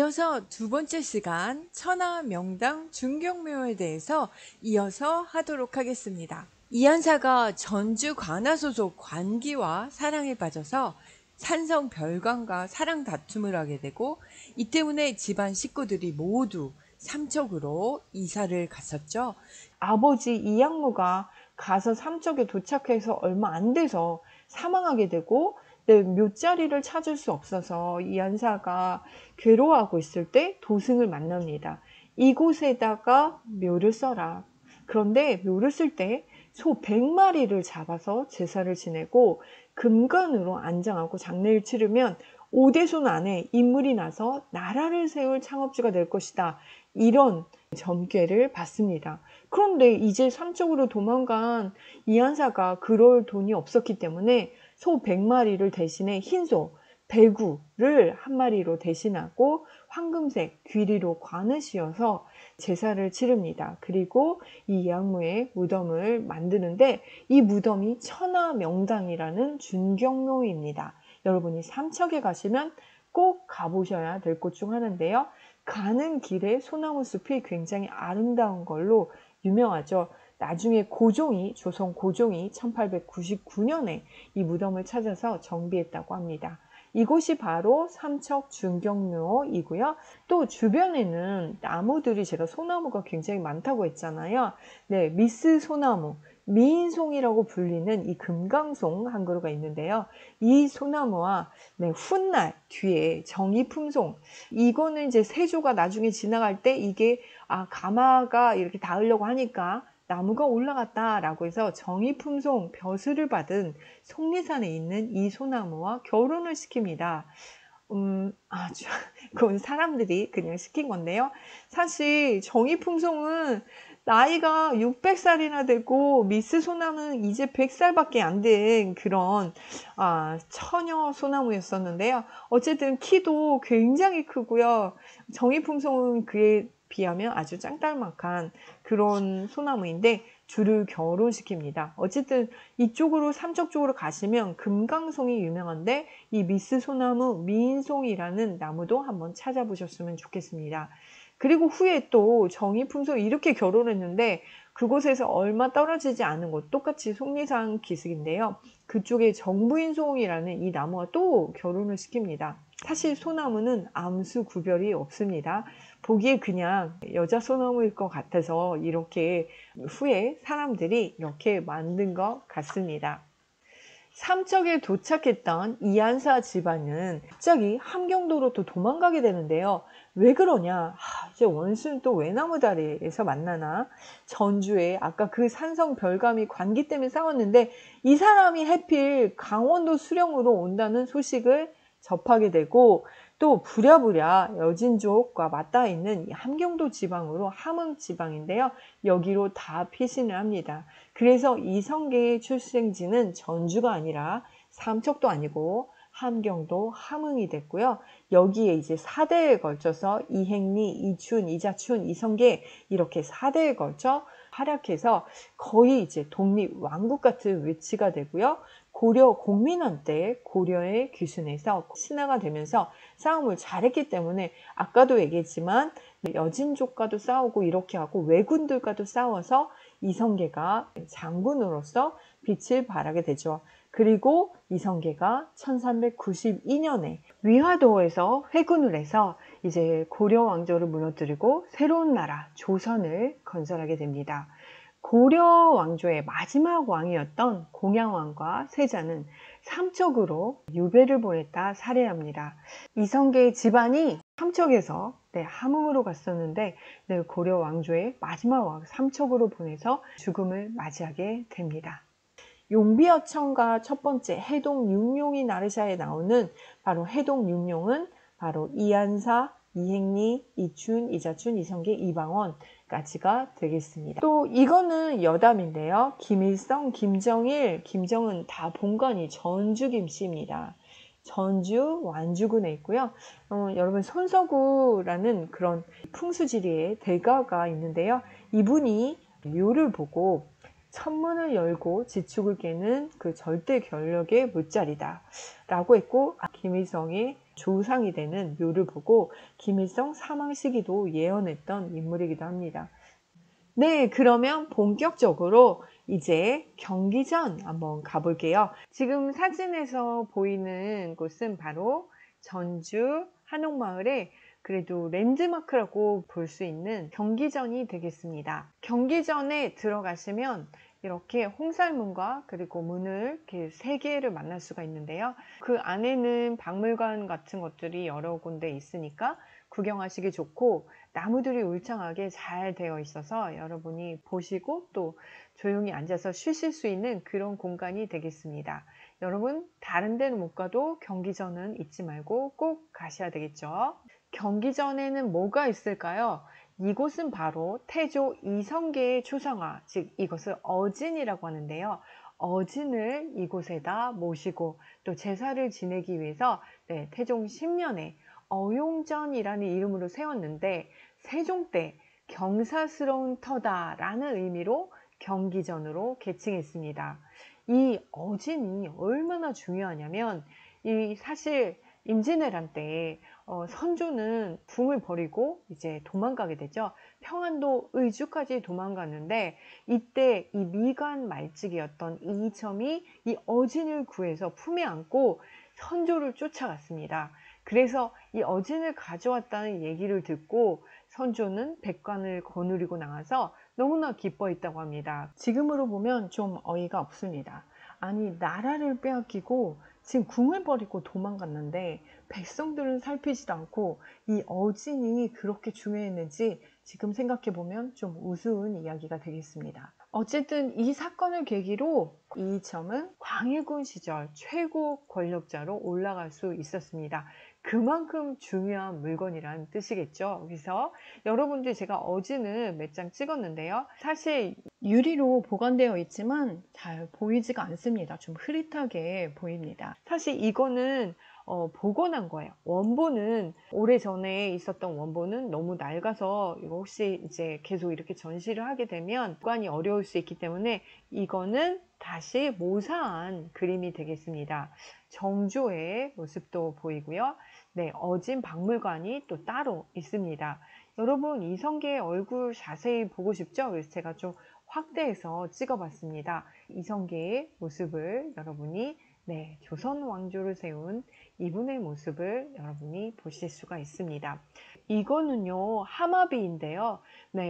이어서 두 번째 시간 천하 명당 중경묘에 대해서 이어서 하도록 하겠습니다. 이한사가 전주 관하 소속 관기와 사랑에 빠져서 산성 별관과 사랑 다툼을 하게 되고, 이 때문에 집안 식구들이 모두 삼척으로 이사를 갔었죠. 아버지 이양무가 가서 삼척에 도착해서 얼마 안 돼서 사망하게 되고, 묘자리를 찾을 수 없어서 이한사가 괴로워하고 있을 때 도승을 만납니다. 이곳에다가 묘를 써라. 그런데 묘를 쓸 때 소 100마리를 잡아서 제사를 지내고 금관으로 안장하고 장례를 치르면 오대손 안에 인물이 나서 나라를 세울 창업주가 될 것이다. 이런 점괘를 받습니다. 그런데 이제 삼척으로 도망간 이한사가 그럴 돈이 없었기 때문에 소 100마리를 대신에 흰소 배구를 한 마리로 대신하고 황금색 귀리로 관을 씌워서 제사를 치릅니다. 그리고 이 이양무의 무덤을 만드는데, 이 무덤이 천하명당이라는 준경묘입니다. 여러분이 삼척에 가시면 꼭 가보셔야 될 곳 중 하나인데요. 가는 길에 소나무 숲이 굉장히 아름다운 걸로 유명하죠. 나중에 고종이, 조선 고종이 1899년에 이 무덤을 찾아서 정비했다고 합니다. 이곳이 바로 삼척 준경묘이고요. 또 주변에는 나무들이, 제가 소나무가 굉장히 많다고 했잖아요. 네, 미스 소나무, 미인송이라고 불리는 이 금강송 한 그루가 있는데요. 이 소나무와 훗날 뒤에 정이품송, 이거는 이제 세조가 나중에 지나갈 때 이게 가마가 이렇게 닿으려고 하니까 나무가 올라갔다라고 해서 정이품송 벼슬을 받은 속리산에 있는 이 소나무와 결혼을 시킵니다. 그건 사람들이 그냥 시킨 건데요. 사실 정이품송은 나이가 600살이나 되고 미스 소나무는 이제 100살밖에 안 된 그런 처녀 소나무였었는데요. 어쨌든 키도 굉장히 크고요. 정이품송은 그에 비하면 아주 짱딸막한 그런 소나무인데 줄을 결혼시킵니다. 어쨌든 이쪽으로 삼척 쪽으로 가시면 금강송이 유명한데, 이 미스 소나무 미인송이라는 나무도 한번 찾아보셨으면 좋겠습니다. 그리고 후에 또 정이품송 이렇게 결혼했는데 그곳에서 얼마 떨어지지 않은 곳, 똑같이 속리산 기슭인데요. 그쪽에 정부인송이라는 이 나무와 또 결혼을 시킵니다. 사실 소나무는 암수 구별이 없습니다. 보기에 그냥 여자 소나무일 것 같아서 이렇게 후에 사람들이 이렇게 만든 것 같습니다. 삼척에 도착했던 이한사 집안은 갑자기 함경도로 또 도망가게 되는데요. 왜 그러냐? 이제 원수는 또 외나무다리에서 만나나? 전주에 아까 그 산성 별감이 관기 때문에 싸웠는데 이 사람이 해필 강원도 수령으로 온다는 소식을 접하게 되고, 또 부랴부랴 여진족과 맞닿아 있는 이 함경도 지방으로 함흥 지방인데요. 여기로 다 피신을 합니다. 그래서 이성계의 출생지는 전주가 아니라 삼척도 아니고 함경도 함흥이 됐고요. 여기에 이제 4대에 걸쳐서 이행리, 이춘, 이자춘, 이성계 이렇게 4대에 걸쳐 활약해서 거의 이제 독립 왕국 같은 위치가 되고요. 고려 공민왕 때 고려의 귀순에서 신하가 되면서 싸움을 잘했기 때문에 아까도 얘기했지만 여진족과도 싸우고 이렇게 하고 왜군들과도 싸워서 이성계가 장군으로서 빛을 발하게 되죠. 그리고 이성계가 1392년에 위화도에서 회군을 해서 이제 고려 왕조를 무너뜨리고 새로운 나라 조선을 건설하게 됩니다. 고려 왕조의 마지막 왕이었던 공양왕과 세자는 삼척으로 유배를 보냈다 살해합니다. 이성계의 집안이 삼척에서 함흥으로 갔었는데 고려 왕조의 마지막 왕 삼척으로 보내서 죽음을 맞이하게 됩니다. 용비어천가 첫 번째 해동육룡이 나르샤에 나오는 바로 해동육룡은 바로 이한사, 이행리, 이춘, 이자춘, 이성계, 이방원까지가 되겠습니다. 또 이거는 여담인데요. 김일성, 김정일, 김정은 다 본관이 전주 김씨입니다. 전주 완주군에 있고요. 여러분 손서구라는 그런 풍수지리의 대가가 있는데요. 이분이 묘를 보고 천문을 열고 지축을 깨는 그 절대 권력의 물자리다 라고 했고, 김일성의 조상이 되는 묘를 보고 김일성 사망 시기도 예언했던 인물이기도 합니다. 네, 그러면 본격적으로 이제 경기전 한번 가볼게요. 지금 사진에서 보이는 곳은 바로 전주 한옥마을의 그래도 랜드마크라고 볼 수 있는 경기전이 되겠습니다. 경기전에 들어가시면 이렇게 홍살문과 그리고 문을 이렇게 세 개를 만날 수가 있는데요. 그 안에는 박물관 같은 것들이 여러 군데 있으니까 구경하시기 좋고, 나무들이 울창하게 잘 되어 있어서 여러분이 보시고 또 조용히 앉아서 쉬실 수 있는 그런 공간이 되겠습니다. 여러분, 다른 데는 못 가도 경기전은 잊지 말고 꼭 가셔야 되겠죠. 경기전에는 뭐가 있을까요? 이곳은 바로 태조 이성계의 초상화, 즉 이것을 어진이라고 하는데요. 어진을 이곳에다 모시고 또 제사를 지내기 위해서 태종 10년에 어용전이라는 이름으로 세웠는데, 세종 때 경사스러운 터다라는 의미로 경기전으로 개칭했습니다. 이 어진이 얼마나 중요하냐면, 이 사실 임진왜란 때 선조는 궁을 버리고 이제 도망가게 되죠. 평안도 의주까지 도망갔는데, 이때 이 미관 말직이었던 이이첨이 이 어진을 구해서 품에 안고 선조를 쫓아갔습니다. 그래서 이 어진을 가져왔다는 얘기를 듣고 선조는 백관을 거느리고 나와서 너무나 기뻐했다고 합니다. 지금으로 보면 좀 어이가 없습니다. 아니, 나라를 빼앗기고 지금 궁을 버리고 도망갔는데 백성들은 살피지도 않고 이 어진이 그렇게 중요했는지 지금 생각해보면 좀 우스운 이야기가 되겠습니다. 어쨌든 이 사건을 계기로 이이첨은 광해군 시절 최고 권력자로 올라갈 수 있었습니다. 그만큼 중요한 물건이란 뜻이겠죠. 그래서 여러분들, 제가 어진을 몇 장 찍었는데요. 사실 유리로 보관되어 있지만 잘 보이지가 않습니다. 좀 흐릿하게 보입니다. 사실 이거는 복원한 거예요. 원본은 오래전에 있었던 원본은 너무 낡아서 이거 혹시 이제 계속 이렇게 전시를 하게 되면 보관이 어려울 수 있기 때문에 이거는 다시 모사한 그림이 되겠습니다. 정조의 모습도 보이고요. 네, 어진 박물관이 또 따로 있습니다. 여러분, 이성계의 얼굴 자세히 보고 싶죠? 그래서 제가 좀 확대해서 찍어봤습니다. 이성계의 모습을 여러분이 조선 왕조를 세운 이분의 모습을 여러분이 보실 수가 있습니다. 이거는요, 하마비인데요.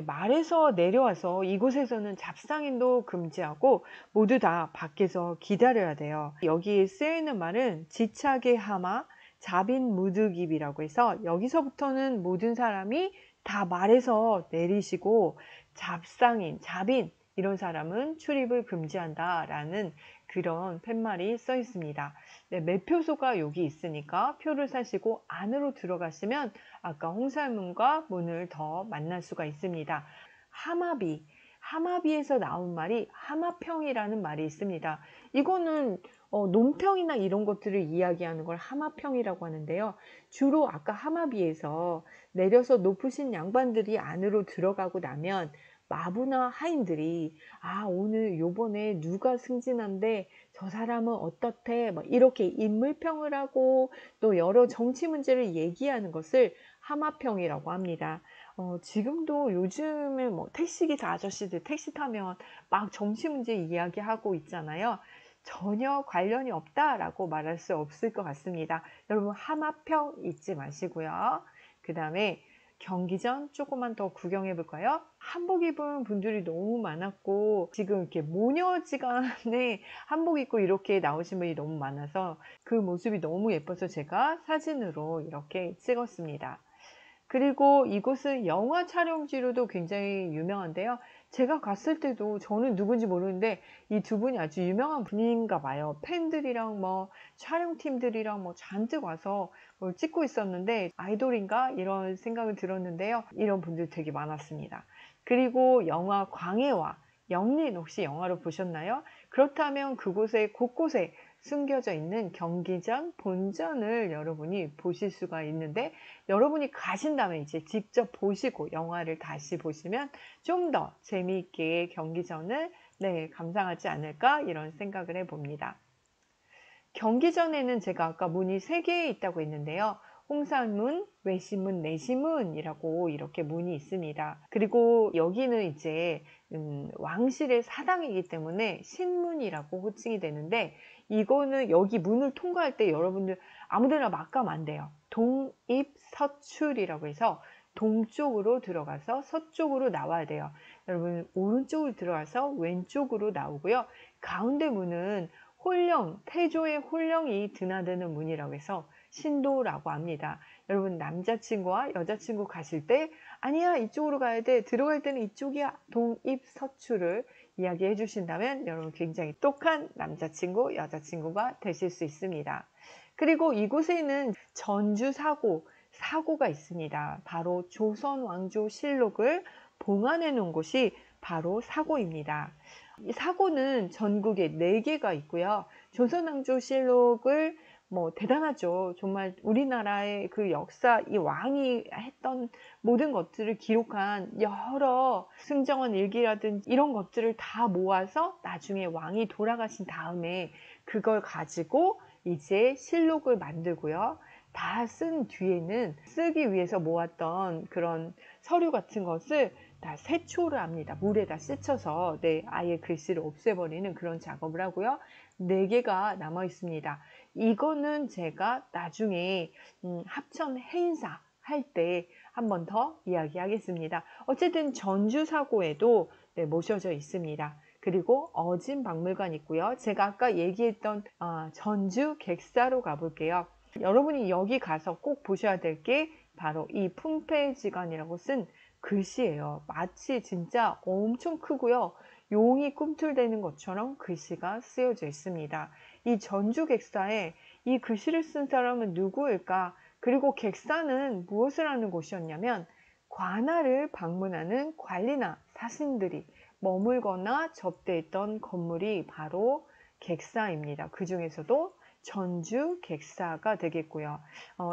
말에서 내려와서 이곳에서는 잡상인도 금지하고 모두 다 밖에서 기다려야 돼요. 여기 쓰여있는 말은 지착의 하마, 잡인 무드깁이라고 해서 여기서부터는 모든 사람이 다 말에서 내리시고 잡상인, 잡인 이런 사람은 출입을 금지한다라는 그런 팻말이 써 있습니다. 매표소가 여기 있으니까 표를 사시고 안으로 들어가시면 아까 홍살문과 문을 더 만날 수가 있습니다. 하마비, 하마비에서 나온 말이 하마평이라는 말이 있습니다. 이거는 논평이나 이런 것들을 이야기하는 걸 하마평이라고 하는데요. 주로 아까 하마비에서 내려서 높으신 양반들이 안으로 들어가고 나면 마부나 하인들이 오늘 요번에 누가 승진한데 저 사람은 어떻대 이렇게 인물평을 하고 또 여러 정치 문제를 얘기하는 것을 하마평이라고 합니다. 지금도 요즘에 택시기사 아저씨들 택시 타면 막 정치 문제 이야기하고 있잖아요. 전혀 관련이 없다라고 말할 수 없을 것 같습니다. 여러분, 하마평 잊지 마시고요. 그 다음에 경기전 조금만 더 구경해 볼까요? 한복 입은 분들이 너무 많았고 지금 이렇게 모녀지간에 한복 입고 이렇게 나오신 분이 너무 많아서 그 모습이 너무 예뻐서 제가 사진으로 이렇게 찍었습니다. 그리고 이곳은 영화 촬영지로도 굉장히 유명한데요. 제가 갔을 때도 저는 누군지 모르는데 이 두 분이 아주 유명한 분인가 봐요. 팬들이랑 촬영팀들이랑 잔뜩 와서 찍고 있었는데 아이돌인가 이런 생각을 들었는데요. 이런 분들 되게 많았습니다. 그리고 영화 광해와 영린 혹시 영화로 보셨나요? 그렇다면 그곳에 곳곳에 숨겨져 있는 경기전 본전을 여러분이 보실 수가 있는데, 여러분이 가신다면 이제 직접 보시고 영화를 다시 보시면 좀 더 재미있게 경기전을 네, 감상하지 않을까 이런 생각을 해봅니다. 경기전에는 제가 아까 문이 3개 있다고 했는데요. 홍산문, 외신문, 내신문이라고 이렇게 문이 있습니다. 그리고 여기는 이제 왕실의 사당이기 때문에 신문이라고 호칭이 되는데, 이거는 여기 문을 통과할 때 여러분들 아무데나 막 가면 안 돼요. 동입서출이라고 해서 동쪽으로 들어가서 서쪽으로 나와야 돼요. 여러분 오른쪽으로 들어가서 왼쪽으로 나오고요. 가운데 문은 홀령, 태조의 홀령이 드나드는 문이라고 해서 신도라고 합니다. 여러분 남자친구와 여자친구 가실 때 아니야 이쪽으로 가야 돼, 들어갈 때는 이쪽이야, 동입서출을 이야기해 주신다면 여러분 굉장히 똑똑한 남자친구, 여자친구가 되실 수 있습니다. 그리고 이곳에는 사고가 있습니다. 바로 조선 왕조 실록을 봉안해 놓은 곳이 바로 사고입니다. 이 사고는 전국에 4개가 있고요. 조선왕조실록을 대단하죠. 정말 우리나라의 그 역사, 이 왕이 했던 모든 것들을 기록한 여러 승정원 일기라든지 이런 것들을 다 모아서 나중에 왕이 돌아가신 다음에 그걸 가지고 이제 실록을 만들고요. 다 쓴 뒤에는 쓰기 위해서 모았던 그런 서류 같은 것을 다 세초를 합니다. 물에다 씻혀서 아예 글씨를 없애버리는 그런 작업을 하고요. 4개가 남아 있습니다. 이거는 제가 나중에 합천 해인사 할 때 한 번 더 이야기하겠습니다. 어쨌든 전주사고에도 모셔져 있습니다. 그리고 어진박물관 있고요. 제가 아까 얘기했던 전주 객사로 가볼게요. 여러분이 여기 가서 꼭 보셔야 될 게 바로 이 풍패지간이라고 쓴 글씨예요. 마치 진짜 엄청 크고요. 용이 꿈틀대는 것처럼 글씨가 쓰여져 있습니다. 이 전주 객사에 이 글씨를 쓴 사람은 누구일까? 그리고 객사는 무엇을 하는 곳이었냐면 관할을 방문하는 관리나 사신들이 머물거나 접대했던 건물이 바로 객사입니다. 그 중에서도 전주 객사가 되겠고요.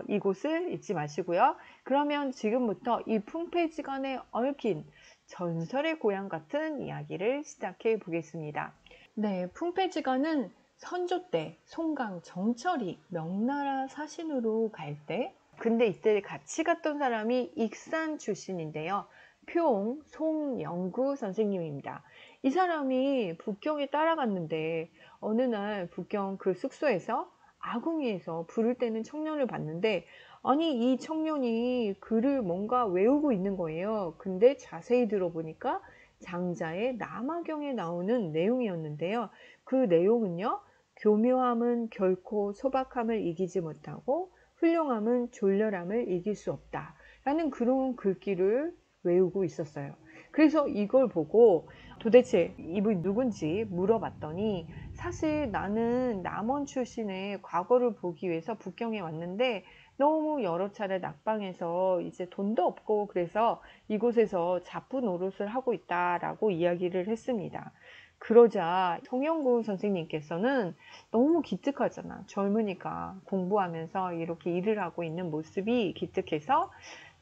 이곳을 잊지 마시고요. 그러면 지금부터 이 풍패지간에 얽힌 전설의 고향 같은 이야기를 시작해 보겠습니다. 네, 풍패지간은 선조 때 송강 정철이 명나라 사신으로 갈 때, 근데 이때 같이 갔던 사람이 익산 출신인데요. 표옹 송영구 선생님입니다. 이 사람이 북경에 따라갔는데 어느 날 북경 그 숙소에서 아궁이에서 불을 때는 청년을 봤는데, 아니 이 청년이 글을 뭔가 외우고 있는 거예요. 근데 자세히 들어보니까 장자의 남아경에 나오는 내용이었는데요. 그 내용은요, 교묘함은 결코 소박함을 이기지 못하고 훌륭함은 졸렬함을 이길 수 없다 라는 그런 글귀를 외우고 있었어요. 그래서 이걸 보고 도대체 이분이 누군지 물어봤더니, 사실 나는 남원 출신의 과거를 보기 위해서 북경에 왔는데 너무 여러 차례 낙방해서 이제 돈도 없고 그래서 이곳에서 잡부 노릇을 하고 있다라고 이야기를 했습니다. 그러자 송영구 선생님께서는 너무 기특하잖아. 젊으니까 공부하면서 이렇게 일을 하고 있는 모습이 기특해서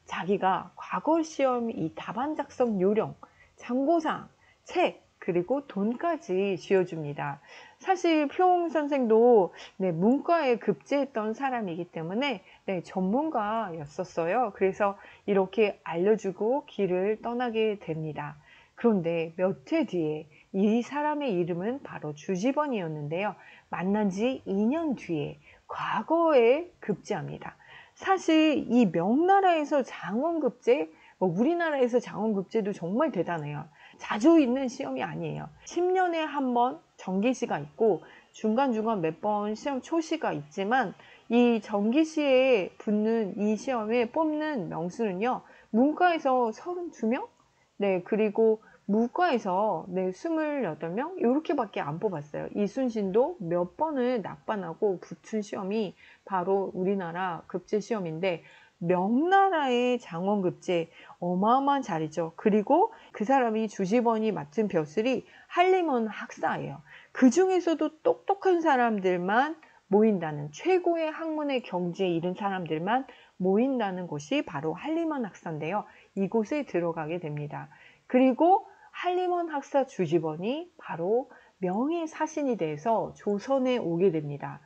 자기가 과거 시험 이 답안 작성 요령, 참고사항, 책, 그리고 돈까지 쥐어줍니다. 사실 표홍 선생도 문과에 급제했던 사람이기 때문에 전문가였었어요. 그래서 이렇게 알려주고 길을 떠나게 됩니다. 그런데 몇 해 뒤에 이 사람의 이름은 바로 주지번이었는데요. 만난 지 2년 뒤에 과거에 급제합니다. 사실 이 명나라에서 장원급제, 우리나라에서 장원급제도 정말 대단해요. 자주 있는 시험이 아니에요. 10년에 한 번 정기시가 있고 중간중간 몇 번 시험 초시가 있지만, 이 정기시에 붙는 이 시험에 뽑는 명수는요, 문과에서 32명? 그리고 무과에서 28명? 이렇게밖에 안 뽑았어요. 이순신도 몇 번을 낙반하고 붙은 시험이 바로 우리나라 급제 시험인데, 명나라의 장원급제 어마어마한 자리죠. 그리고 그 사람이 주지번이 맡은 벼슬이 한림원 학사예요. 그 중에서도 똑똑한 사람들만 모인다는, 최고의 학문의 경지에 이른 사람들만 모인다는 곳이 바로 한림원 학사인데요. 이곳에 들어가게 됩니다. 그리고 한림원 학사 주지번이 바로 명의사신이 돼서 조선에 오게 됩니다.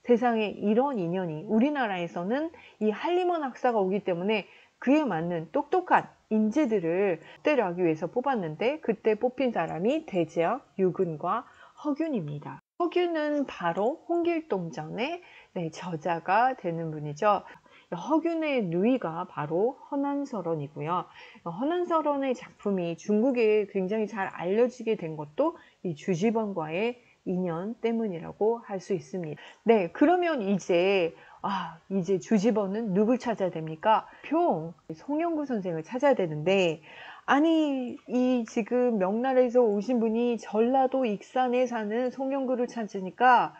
세상에 이런 인연이, 우리나라에서는 이 한림원 학사가 오기 때문에 그에 맞는 똑똑한 인재들을 때려하기 위해서 뽑았는데, 그때 뽑힌 사람이 대제학 유근과 허균입니다. 허균은 바로 홍길동전의 저자가 되는 분이죠. 허균의 누이가 바로 허난설원이고요. 허난설원의 작품이 중국에 굉장히 잘 알려지게 된 것도 이 주지번과의 인연 때문이라고 할 수 있습니다. 네, 그러면 이제 주지번은 누굴 찾아야 됩니까? 송영구 선생을 찾아야 되는데, 아니 이 지금 명나라에서 오신 분이 전라도 익산에 사는 송영구를 찾으니까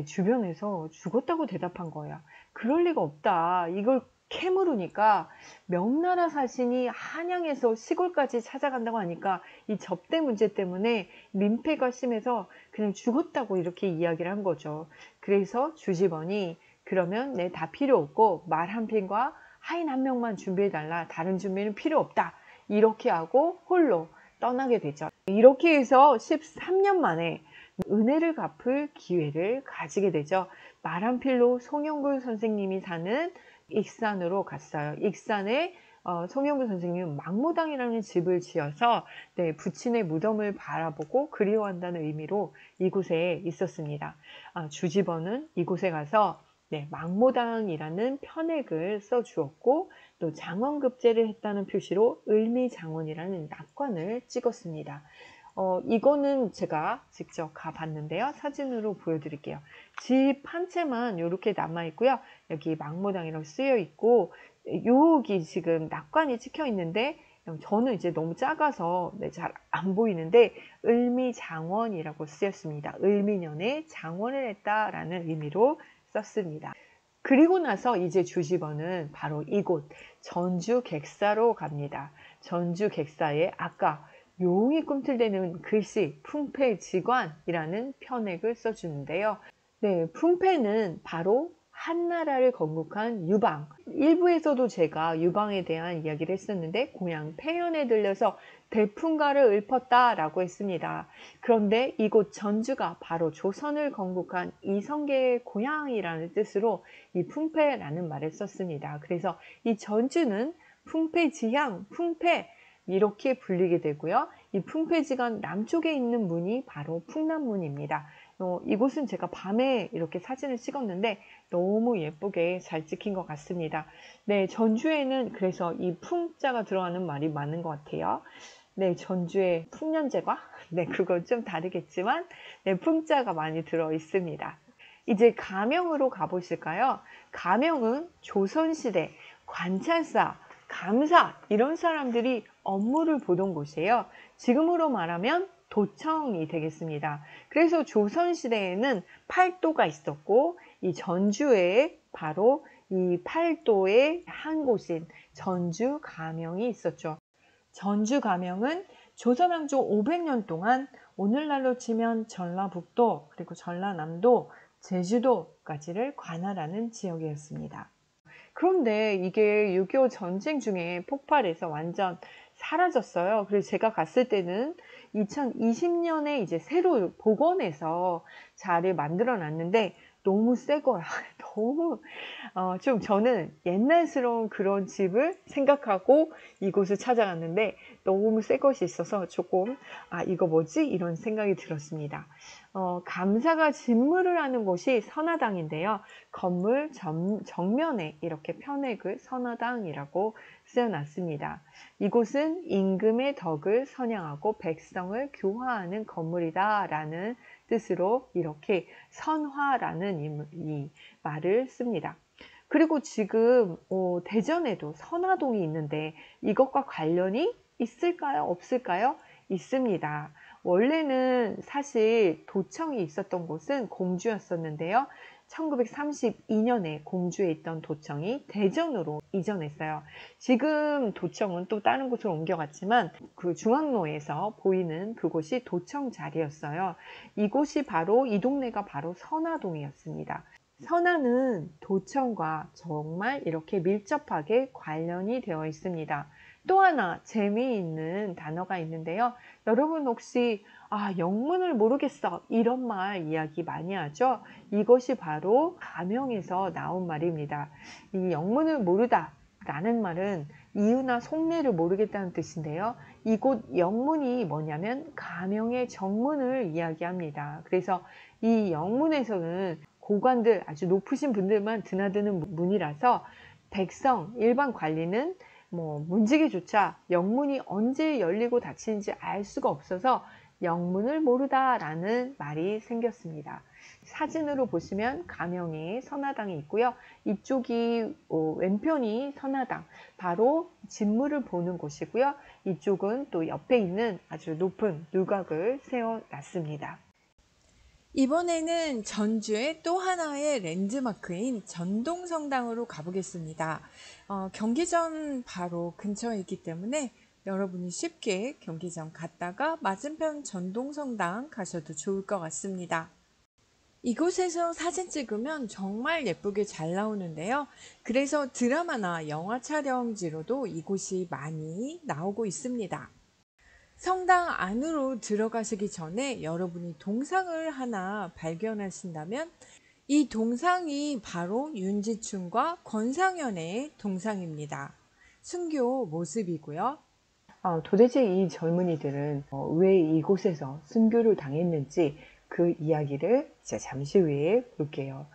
주변에서 죽었다고 대답한 거야. 그럴 리가 없다. 이걸 캐물으니까 명나라 사신이 한양에서 시골까지 찾아간다고 하니까 이 접대 문제 때문에 민폐가 심해서 그냥 죽었다고 이렇게 이야기를 한 거죠. 그래서 주지번이 그러면 다 필요 없고 말 한 핀과 하인 한 명만 준비해달라. 다른 준비는 필요 없다. 이렇게 하고 홀로 떠나게 되죠. 이렇게 해서 13년 만에 은혜를 갚을 기회를 가지게 되죠. 말 한 필로 송영구 선생님이 사는 익산으로 갔어요. 익산에 송영구 선생님은 망모당이라는 집을 지어서 부친의 무덤을 바라보고 그리워한다는 의미로 이곳에 있었습니다. 주지번은 이곳에 가서 망모당이라는 편액을 써주었고, 또 장원급제를 했다는 표시로 을미장원이라는 낙관을 찍었습니다. 이거는 제가 직접 가봤는데요. 사진으로 보여드릴게요. 집 한 채만 이렇게 남아있고요. 여기 망모당이라고 쓰여있고, 여기 지금 낙관이 찍혀 있는데, 저는 이제 너무 작아서 잘 안 보이는데, 을미장원이라고 쓰였습니다. 을미년에 장원을 했다라는 의미로 썼습니다. 그리고 나서 이제 주지번은 바로 이곳 전주 객사로 갑니다. 전주 객사에 아까 용이 꿈틀대는 글씨 풍패지관이라는 편액을 써주는데요. 풍패는 바로 한나라를 건국한 유방. 일부에서도 제가 유방에 대한 이야기를 했었는데 고향 폐연에 들려서 대풍가를 읊었다라고 했습니다. 그런데 이곳 전주가 바로 조선을 건국한 이성계의 고향이라는 뜻으로 이 풍패라는 말을 썼습니다. 그래서 이 전주는 풍패지향, 풍패 이렇게 불리게 되고요. 이 풍패지간 남쪽에 있는 문이 바로 풍남문입니다. 이곳은 제가 밤에 이렇게 사진을 찍었는데 너무 예쁘게 잘 찍힌 것 같습니다. 전주에는 그래서 이 풍자가 들어가는 말이 많은 것 같아요. 전주에 풍년제과? 그건 좀 다르겠지만 풍자가 많이 들어 있습니다. 이제 가명으로 가보실까요? 가명은 조선시대 관찰사, 감사 이런 사람들이 업무를 보던 곳이에요. 지금으로 말하면 도청이 되겠습니다. 그래서 조선시대에는 팔도가 있었고, 이 전주에 바로 이 팔도의 한 곳인 전주 가명이 있었죠. 전주 가명은 조선왕조 500년 동안 오늘날로 치면 전라북도, 그리고 전라남도, 제주도까지를 관할하는 지역이었습니다. 그런데 이게 6.25 전쟁 중에 폭발해서 완전 사라졌어요. 그래서 제가 갔을 때는 2020년에 이제 새로 복원해서 잘 만들어 놨는데 너무 새 거야. 너무 좀 저는 옛날스러운 그런 집을 생각하고 이곳을 찾아갔는데 너무 새 것이 있어서 조금 이거 뭐지? 이런 생각이 들었습니다. 감사가 집무를 하는 곳이 선화당인데요. 건물 정면에 이렇게 편액을 선화당이라고 쓰여놨습니다. 이곳은 임금의 덕을 선양하고 백성을 교화하는 건물이다 라는 뜻으로 이렇게 선화라는 이 말을 씁니다. 그리고 지금 대전에도 선화동이 있는데 이것과 관련이 있을까요? 없을까요? 있습니다. 원래는 사실 도청이 있었던 곳은 공주였었는데요. 1932년에 공주에 있던 도청이 대전으로 이전했어요. 지금 도청은 또 다른 곳으로 옮겨갔지만 그 중앙로에서 보이는 그곳이 도청 자리였어요. 이곳이 바로 이 동네가 바로 선화동이었습니다. 선화는 도청과 정말 이렇게 밀접하게 관련이 되어 있습니다. 또 하나 재미있는 단어가 있는데요. 여러분 혹시 영문을 모르겠어 이런 말 이야기 많이 하죠. 이것이 바로 가명에서 나온 말입니다. 이 영문을 모르다 라는 말은 이유나 속내를 모르겠다는 뜻인데요. 이곳 영문이 뭐냐면 가명의 정문을 이야기합니다. 그래서 이 영문에서는 고관들, 아주 높으신 분들만 드나드는 문이라서 백성, 일반 관리는 문지기조차 영문이 언제 열리고 닫히는지 알 수가 없어서 영문을 모르다라는 말이 생겼습니다. 사진으로 보시면 가명이 선화당이 있고요. 이쪽이 왼편이 선화당, 바로 진물을 보는 곳이고요. 이쪽은 또 옆에 있는 아주 높은 누각을 세워놨습니다. 이번에는 전주의 또 하나의 랜드마크인 전동성당으로 가보겠습니다. 경기전 바로 근처에 있기 때문에 여러분이 쉽게 경기장 갔다가 맞은편 전동성당 가셔도 좋을 것 같습니다. 이곳에서 사진 찍으면 정말 예쁘게 잘 나오는데요. 그래서 드라마나 영화 촬영지로도 이곳이 많이 나오고 있습니다. 성당 안으로 들어가시기 전에 여러분이 동상을 하나 발견하신다면 이 동상이 바로 윤지충과 권상현의 동상입니다. 순교 모습이고요. 도대체 이 젊은이들은 왜 이곳에서 순교를 당했는지 그 이야기를 이제 잠시 후에 볼게요.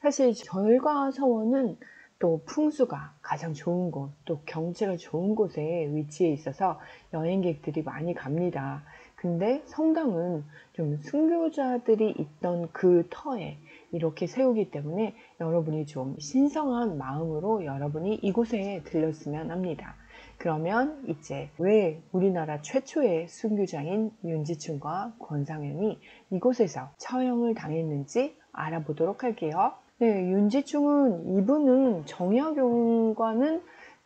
사실 절과 서원은 또 풍수가 가장 좋은 곳, 또 경치가 좋은 곳에 위치해 있어서 여행객들이 많이 갑니다. 근데 성당은 좀 순교자들이 있던 그 터에 이렇게 세우기 때문에 여러분이 좀 신성한 마음으로 여러분이 이곳에 들렸으면 합니다. 그러면 이제 왜 우리나라 최초의 순교자인 윤지충과 권상현이 이곳에서 처형을 당했는지 알아보도록 할게요. 네, 윤지충은 이분은 정약용과는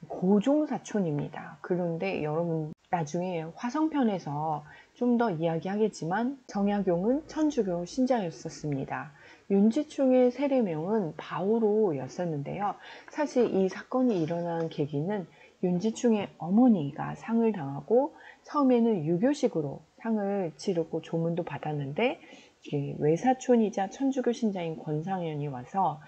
고종사촌입니다. 그런데 여러분 나중에 화성편에서 좀 더 이야기하겠지만 정약용은 천주교 신자였었습니다. 윤지충의 세례명은 바오로였었는데요. 사실 이 사건이 일어난 계기는 윤지충의 어머니가 상을 당하고 처음에는 유교식으로 상을 치르고 조문도 받았는데 외사촌이자 천주교 신자인 권상현이 와서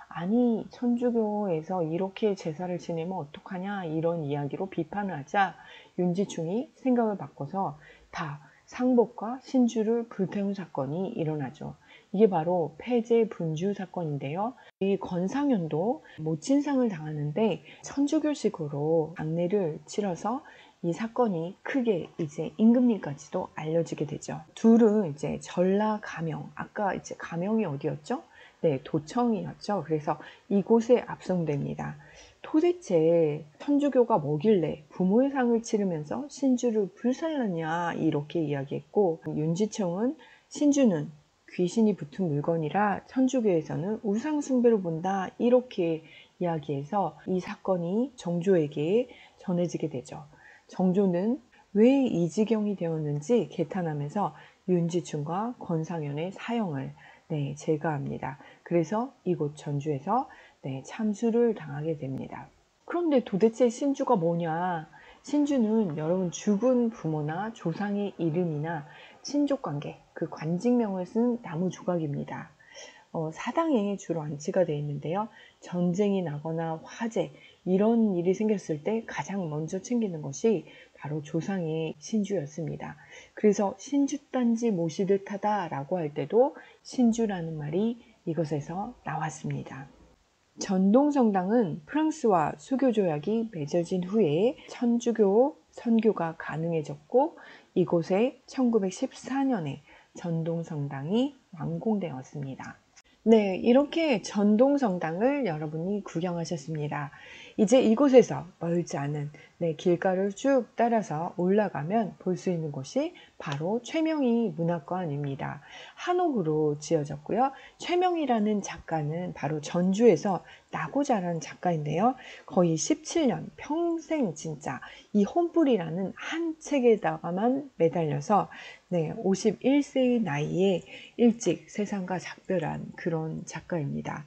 아니 천주교에서 이렇게 제사를 지내면 어떡하냐 이런 이야기로 비판을 하자 윤지충이 생각을 바꿔서 다 상복과 신주를 불태운 사건이 일어나죠. 이게 바로 폐제 분주 사건인데요. 이 권상현도 모친상을 당하는데 천주교식으로 장례를 치러서 이 사건이 크게 이제 임금님까지도 알려지게 되죠. 둘은 이제 전라 가명, 아까 이제 가명이 어디였죠? 네, 도청이었죠. 그래서 이곳에 압송됩니다. 도대체 천주교가 뭐길래 부모의 상을 치르면서 신주를 불살랐냐 이렇게 이야기했고, 윤지청은 신주는 귀신이 붙은 물건이라 천주교에서는 우상 숭배로 본다 이렇게 이야기해서 이 사건이 정조에게 전해지게 되죠. 정조는 왜 이 지경이 되었는지 개탄하면서 윤지충과 권상현의 사형을 제거합니다. 그래서 이곳 전주에서 참수를 당하게 됩니다. 그런데 도대체 신주가 뭐냐? 신주는 여러분 죽은 부모나 조상의 이름이나 친족관계, 그 관직명을 쓴 나무 조각입니다. 사당에 주로 안치가 되어 있는데요. 전쟁이 나거나 화재 이런 일이 생겼을 때 가장 먼저 챙기는 것이 바로 조상의 신주였습니다. 그래서 신주단지 모시듯 하다라고 할 때도 신주라는 말이 이것에서 나왔습니다. 전동성당은 프랑스와 수교조약이 맺어진 후에 천주교 선교가 가능해졌고 이곳에 1914년에 전동성당이 완공되었습니다. 네, 이렇게 전동성당을 여러분이 구경하셨습니다. 이제 이곳에서 멀지 않은 길가를 쭉 따라서 올라가면 볼 수 있는 곳이 바로 최명희 문학관입니다. 한옥으로 지어졌고요. 최명희라는 작가는 바로 전주에서 나고 자란 작가인데요. 거의 17년 평생 진짜 이 혼불이라는 한 책에다가만 매달려서 51세의 나이에 일찍 세상과 작별한 그런 작가입니다.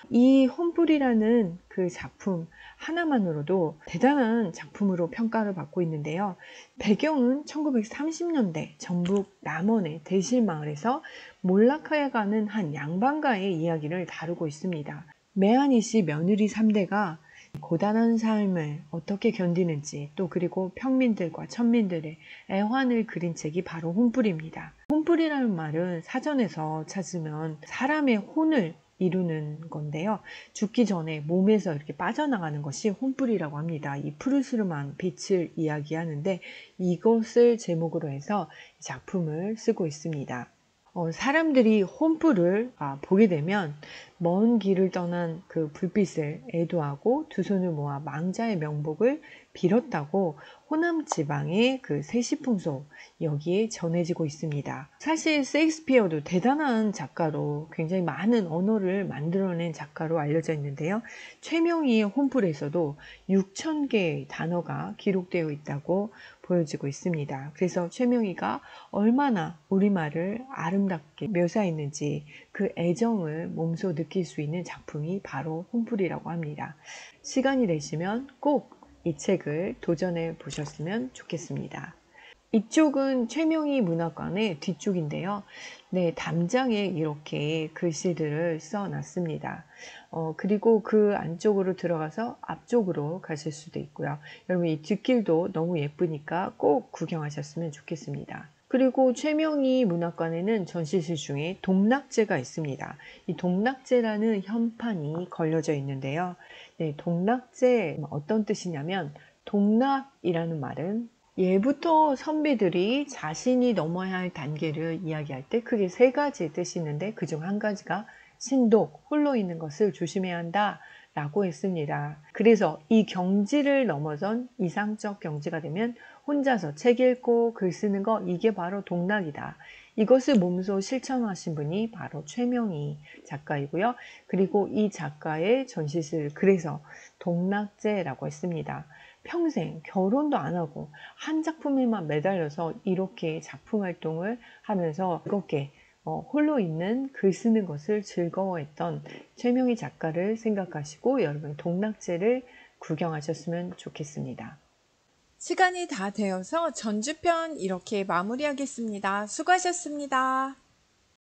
이 혼불이라는 그 작품 하나만으로도 대단한 작품 작품으로 평가를 받고 있는데요. 배경은 1930년대 전북 남원의 대실마을에서 몰락해 가는 한 양반가의 이야기를 다루고 있습니다. 매한이 씨 며느리 3대가 고단한 삶을 어떻게 견디는지, 또 그리고 평민들과 천민들의 애환을 그린 책이 바로 혼불입니다. 혼불이라는 말은 사전에서 찾으면 사람의 혼을 이루는 건데요. 죽기 전에 몸에서 이렇게 빠져나가는 것이 혼불이라고 합니다. 이 푸르스름한 빛을 이야기하는데 이것을 제목으로 해서 작품을 쓰고 있습니다. 사람들이 혼불을 보게 되면 먼 길을 떠난 그 불빛을 애도하고 두 손을 모아 망자의 명복을 빌었다고 호남 지방의 그 세시풍속 여기에 전해지고 있습니다. 사실 셰익스피어도 대단한 작가로 굉장히 많은 언어를 만들어낸 작가로 알려져 있는데요. 최명희의 혼불에서도 6,000개의 단어가 기록되어 있다고 보여지고 있습니다. 그래서 최명희가 얼마나 우리말을 아름답게 묘사했는지 그 애정을 몸소 느낄 수 있는 작품이 바로 혼불이라고 합니다. 시간이 되시면 꼭 이 책을 도전해 보셨으면 좋겠습니다. 이쪽은 최명희 문학관의 뒤쪽인데요. 네, 담장에 이렇게 글씨들을 써놨습니다. 그리고 그 안쪽으로 들어가서 앞쪽으로 가실 수도 있고요. 여러분 이 뒷길도 너무 예쁘니까 꼭 구경하셨으면 좋겠습니다. 그리고 최명희 문학관에는 전시실 중에 동락제가 있습니다. 이 동락제라는 현판이 걸려져 있는데요. 네, 동락제 어떤 뜻이냐면 동락이라는 말은 예부터 선비들이 자신이 넘어야 할 단계를 이야기할 때 크게 세 가지 뜻이 있는데 그중 한 가지가 신독, 홀로 있는 것을 조심해야 한다 라고 했습니다. 그래서 이 경지를 넘어선 이상적 경지가 되면 혼자서 책 읽고 글 쓰는 거 이게 바로 동락이다. 이것을 몸소 실천하신 분이 바로 최명희 작가이고요. 그리고 이 작가의 전시실 그래서 동락제라고 했습니다. 평생 결혼도 안 하고 한 작품에만 매달려서 이렇게 작품 활동을 하면서 즐겁게 홀로 있는 글 쓰는 것을 즐거워했던 최명희 작가를 생각하시고 여러분 동락제를 구경하셨으면 좋겠습니다. 시간이 다 되어서 전주편 이렇게 마무리하겠습니다. 수고하셨습니다.